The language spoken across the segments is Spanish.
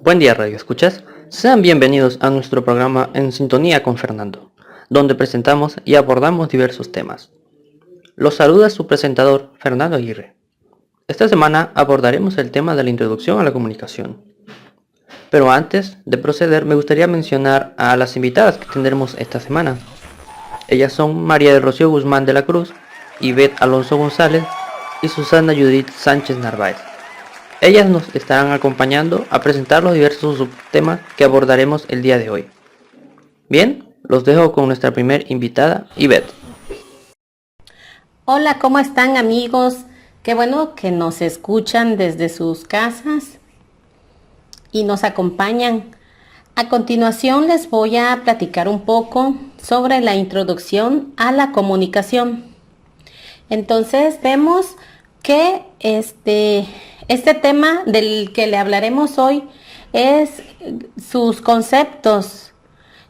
Buen día, Radio Escuchas. Sean bienvenidos a nuestro programa En Sintonía con Fernando, donde presentamos y abordamos diversos temas. Los saluda su presentador, Fernando Aguirre. Esta semana abordaremos el tema de la introducción a la comunicación. Pero antes de proceder, me gustaría mencionar a las invitadas que tendremos esta semana. Ellas son María del Rocío Guzmán de la Cruz, Ivette Alonso González y Susana Judith Sánchez Narváez. Ellas nos estarán acompañando a presentar los diversos subtemas que abordaremos el día de hoy. Bien, los dejo con nuestra primera invitada, Ivette. Hola, ¿cómo están, amigos? Qué bueno que nos escuchan desde sus casas y nos acompañan. A continuación les voy a platicar un poco sobre la introducción a la comunicación. Entonces vemos que este tema del que le hablaremos hoy es sus conceptos.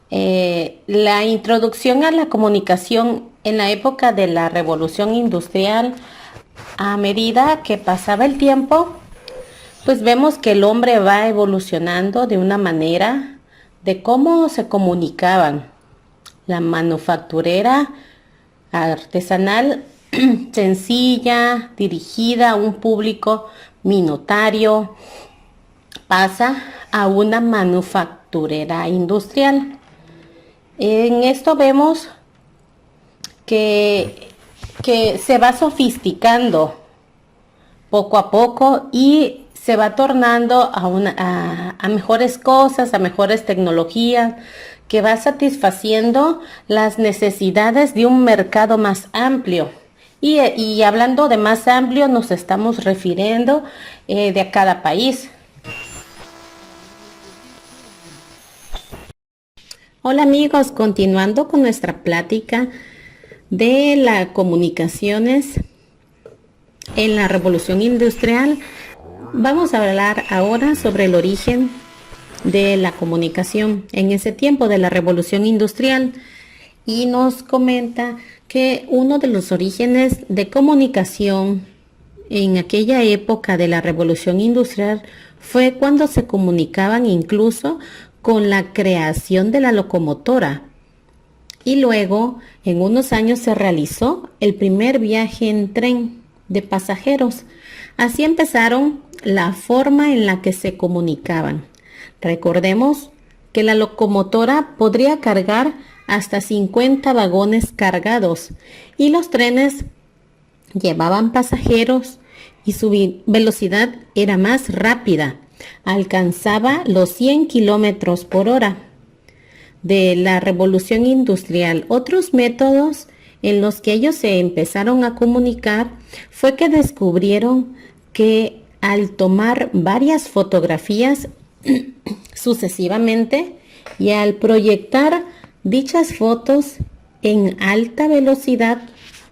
La introducción a la comunicación en la época de la Revolución Industrial, a medida que pasaba el tiempo, pues vemos que el hombre va evolucionando de una manera de cómo se comunicaban. La manufacturera artesanal sencilla, dirigida a un público minoritario, pasa a una manufacturera industrial. En esto vemos que se va sofisticando poco a poco y se va tornando a mejores cosas, a mejores tecnologías, que va satisfaciendo las necesidades de un mercado más amplio. Y hablando de más amplio, nos estamos refiriendo de cada país. Hola amigos, continuando con nuestra plática de las comunicaciones en la Revolución Industrial, vamos a hablar ahora sobre el origen de la comunicación en ese tiempo de la Revolución Industrial, y nos comenta que uno de los orígenes de comunicación en aquella época de la Revolución Industrial fue cuando se comunicaban incluso con la creación de la locomotora. Y luego, en unos años, se realizó el primer viaje en tren de pasajeros. Así empezaron la forma en la que se comunicaban. Recordemos que la locomotora podría cargar hasta 50 vagones cargados y los trenes llevaban pasajeros y su velocidad era más rápida, alcanzaba los 100 kilómetros por hora. De la Revolución Industrial, otros métodos en los que ellos se empezaron a comunicar fue que descubrieron que al tomar varias fotografías sucesivamente y al proyectar dichas fotos en alta velocidad,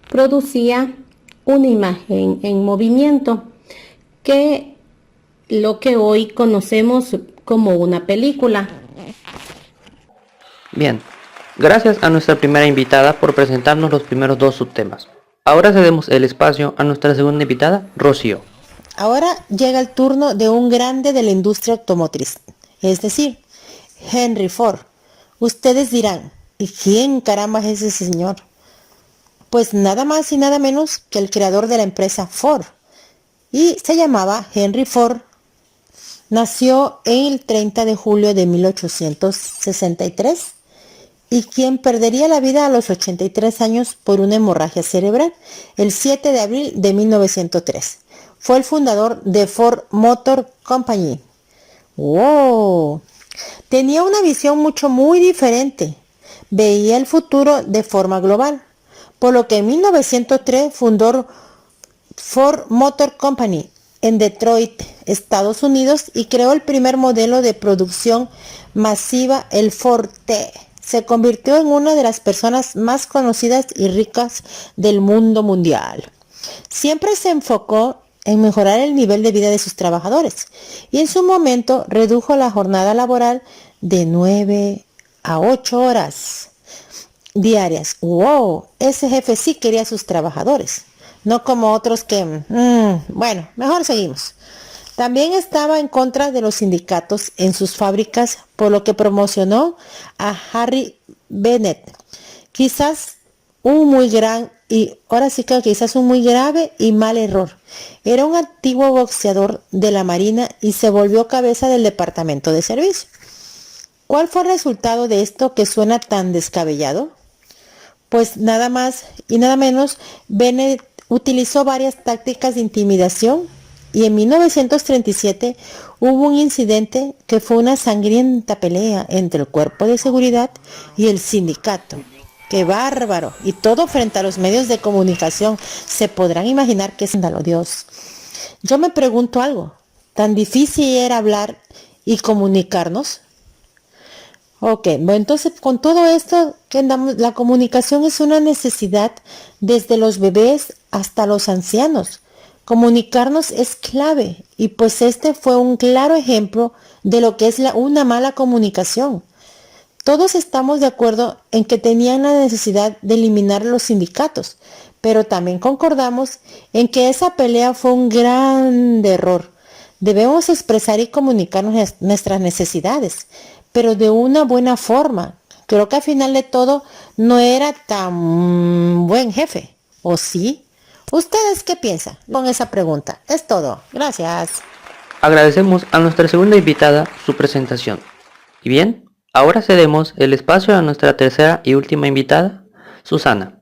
producía una imagen en movimiento, que lo que hoy conocemos como una película. Bien, gracias a nuestra primera invitada por presentarnos los primeros dos subtemas. Ahora cedemos el espacio a nuestra segunda invitada, Rocío. Ahora llega el turno de un grande de la industria automotriz, es decir, Henry Ford. Ustedes dirán, ¿y quién caramba es ese señor? Pues nada más y nada menos que el creador de la empresa Ford. Y se llamaba Henry Ford. Nació el 30 de julio de 1863 y quien perdería la vida a los 83 años por una hemorragia cerebral el 7 de abril de 1903. Fue el fundador de Ford Motor Company. ¡Wow! Tenía una visión muy diferente. Veía el futuro de forma global, por lo que en 1903 fundó Ford Motor Company en Detroit, Estados Unidos, y creó el primer modelo de producción masiva, el Ford T. Se convirtió en una de las personas más conocidas y ricas del mundo mundial. Siempre se enfocó en mejorar el nivel de vida de sus trabajadores y en su momento redujo la jornada laboral de 9 a 8 horas diarias. ¡Wow! Ese jefe sí quería a sus trabajadores, no como otros que, bueno, mejor seguimos. También estaba en contra de los sindicatos en sus fábricas, por lo que promocionó a Harry Bennett. Quizás un muy grave y mal error. Era un antiguo boxeador de la Marina y se volvió cabeza del Departamento de Servicio. ¿Cuál fue el resultado de esto que suena tan descabellado? Pues nada más y nada menos, Bennett utilizó varias tácticas de intimidación y en 1937 hubo un incidente que fue una sangrienta pelea entre el cuerpo de seguridad y el sindicato. ¡Qué bárbaro! Y todo frente a los medios de comunicación. Se podrán imaginar qué escándalo, Dios. Yo me pregunto algo. ¿Tan difícil era hablar y comunicarnos? Ok, bueno, entonces con todo esto que andamos, la comunicación es una necesidad desde los bebés hasta los ancianos. Comunicarnos es clave y pues este fue un claro ejemplo de lo que es una mala comunicación. Todos estamos de acuerdo en que tenían la necesidad de eliminar los sindicatos, pero también concordamos en que esa pelea fue un gran error. Debemos expresar y comunicar nuestras necesidades, pero de una buena forma. Creo que al final de todo no era tan buen jefe, ¿o sí? ¿Ustedes qué piensan con esa pregunta? Es todo. Gracias. Agradecemos a nuestra segunda invitada su presentación. Y bien, ahora cedemos el espacio a nuestra tercera y última invitada, Susana.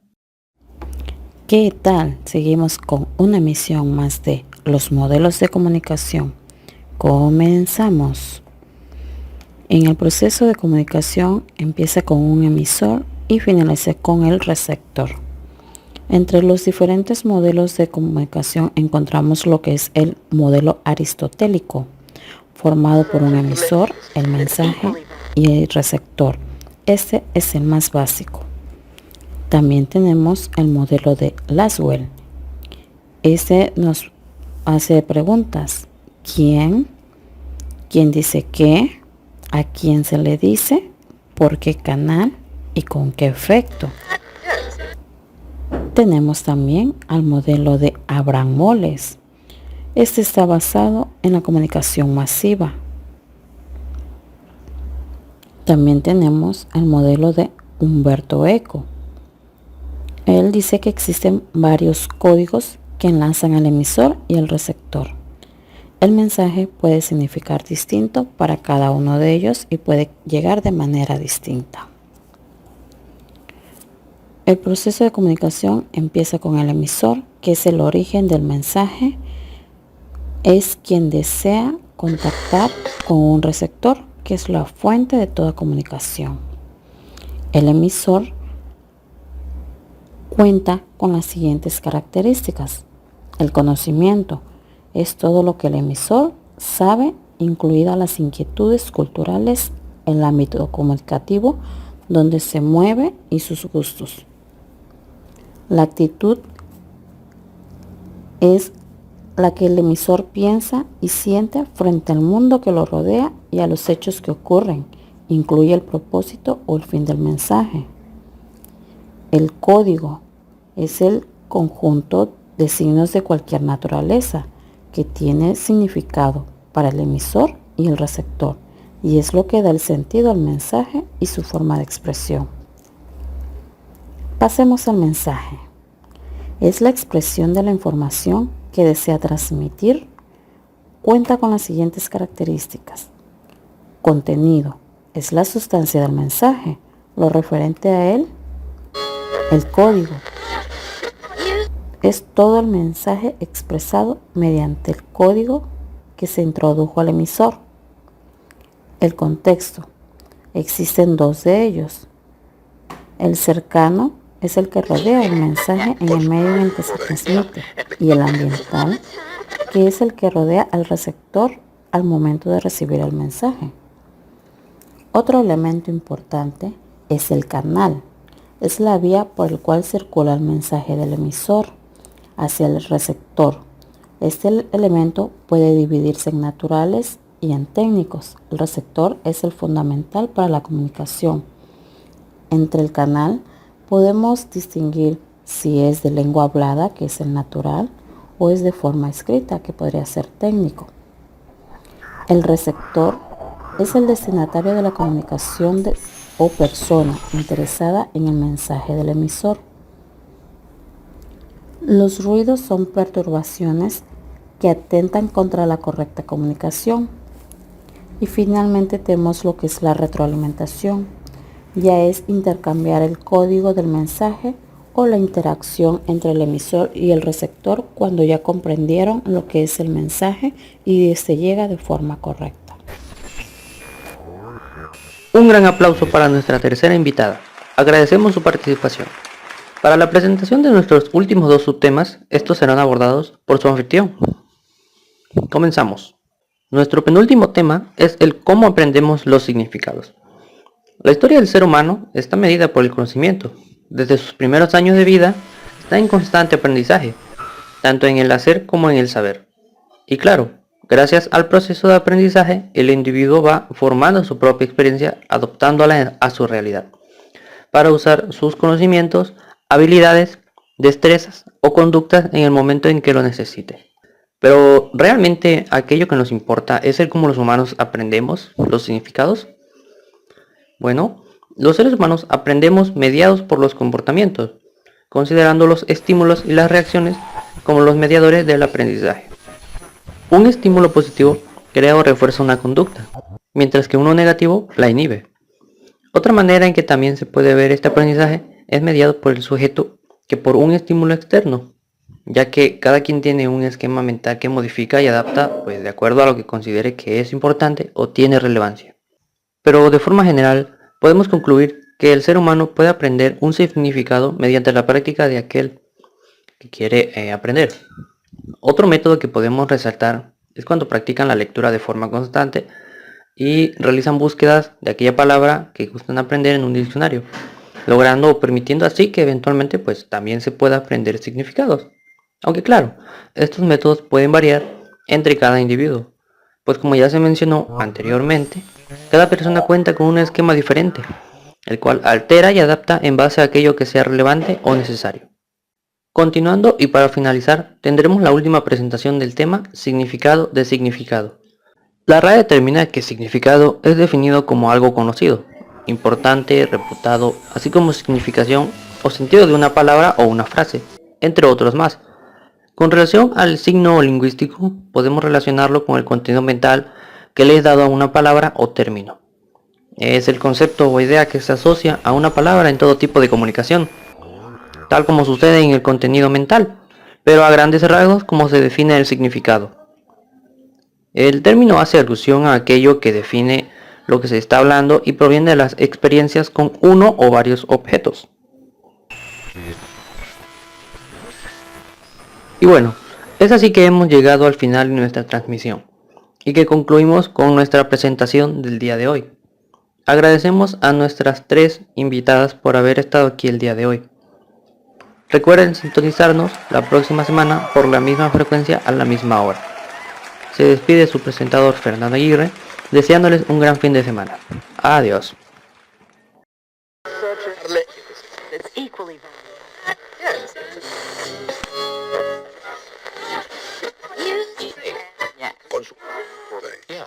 ¿Qué tal? Seguimos con una emisión más de los modelos de comunicación. Comenzamos. En el proceso de comunicación empieza con un emisor y finaliza con el receptor. Entre los diferentes modelos de comunicación encontramos lo que es el modelo aristotélico, formado por un emisor, el mensaje y el receptor. Este es el más básico. También tenemos el modelo de Laswell. Este nos hace preguntas. ¿Quién? ¿Quién dice qué? ¿A quién se le dice? ¿Por qué canal? ¿Y con qué efecto? Tenemos también al modelo de Abraham Moles. Este está basado en la comunicación masiva. También tenemos el modelo de Humberto Eco. Él dice que existen varios códigos que enlazan al emisor y al receptor. El mensaje puede significar distinto para cada uno de ellos y puede llegar de manera distinta. El proceso de comunicación empieza con el emisor, que es el origen del mensaje. Es quien desea contactar con un receptor, que es la fuente de toda comunicación. El emisor cuenta con las siguientes características. El conocimiento es todo lo que el emisor sabe, incluidas las inquietudes culturales, el ámbito comunicativo donde se mueve y sus gustos. La actitud es la que el emisor piensa y siente frente al mundo que lo rodea y a los hechos que ocurren. Incluye el propósito o el fin del mensaje. El código es el conjunto de signos de cualquier naturaleza que tiene significado para el emisor y el receptor, y es lo que da el sentido al mensaje y su forma de expresión. Pasemos al mensaje. Es la expresión de la información que desea transmitir. Cuenta con las siguientes características. Contenido es la sustancia del mensaje, lo referente a él. El código es todo el mensaje expresado mediante el código que se introdujo al emisor. El contexto. Existen dos de ellos. El cercano es el que rodea el mensaje en el medio en el que se transmite, y el ambiental, que es el que rodea al receptor al momento de recibir el mensaje. Otro elemento importante es el canal. Es la vía por el cual circula el mensaje del emisor hacia el receptor. Este elemento puede dividirse en naturales y en técnicos. El receptor es el fundamental para la comunicación. Entre el canal podemos distinguir si es de lengua hablada, que es el natural, o es de forma escrita, que podría ser técnico. El receptor es el destinatario de la comunicación o persona interesada en el mensaje del emisor. Los ruidos son perturbaciones que atentan contra la correcta comunicación. Y finalmente tenemos lo que es la retroalimentación. Ya es intercambiar el código del mensaje o la interacción entre el emisor y el receptor cuando ya comprendieron lo que es el mensaje y se llega de forma correcta. Un gran aplauso para nuestra tercera invitada. Agradecemos su participación. Para la presentación de nuestros últimos dos subtemas, estos serán abordados por su anfitrión. Comenzamos. Nuestro penúltimo tema es el cómo aprendemos los significados. La historia del ser humano está medida por el conocimiento. Desde sus primeros años de vida está en constante aprendizaje, tanto en el hacer como en el saber. Y claro, gracias al proceso de aprendizaje, el individuo va formando su propia experiencia, adoptándola a su realidad, para usar sus conocimientos, habilidades, destrezas o conductas en el momento en que lo necesite. Pero realmente aquello que nos importa es el cómo los humanos aprendemos los significados. Bueno, los seres humanos aprendemos mediados por los comportamientos, considerando los estímulos y las reacciones como los mediadores del aprendizaje. Un estímulo positivo crea o refuerza una conducta, mientras que uno negativo la inhibe. Otra manera en que también se puede ver este aprendizaje es mediado por el sujeto que por un estímulo externo, ya que cada quien tiene un esquema mental que modifica y adapta pues, de acuerdo a lo que considere que es importante o tiene relevancia. Pero de forma general, podemos concluir que el ser humano puede aprender un significado mediante la práctica de aquel que quiere aprender. Otro método que podemos resaltar es cuando practican la lectura de forma constante y realizan búsquedas de aquella palabra que gustan aprender en un diccionario, logrando o permitiendo así que eventualmente pues también se pueda aprender significados. Aunque claro, estos métodos pueden variar entre cada individuo, pues como ya se mencionó anteriormente, cada persona cuenta con un esquema diferente, el cual altera y adapta en base a aquello que sea relevante o necesario. Continuando y para finalizar, tendremos la última presentación del tema significado de significado. La RAE determina que significado es definido como algo conocido, importante, reputado, así como significación o sentido de una palabra o una frase, entre otros más. Con relación al signo lingüístico, podemos relacionarlo con el contenido mental que le es dado a una palabra o término. Es el concepto o idea que se asocia a una palabra en todo tipo de comunicación, tal como sucede en el contenido mental, pero a grandes rasgos como se define el significado. El término hace alusión a aquello que define lo que se está hablando y proviene de las experiencias con uno o varios objetos. Y bueno, es así que hemos llegado al final de nuestra transmisión y que concluimos con nuestra presentación del día de hoy. Agradecemos a nuestras tres invitadas por haber estado aquí el día de hoy. Recuerden sintonizarnos la próxima semana por la misma frecuencia a la misma hora. Se despide su presentador Fernando Aguirre, deseándoles un gran fin de semana. Adiós. Yeah.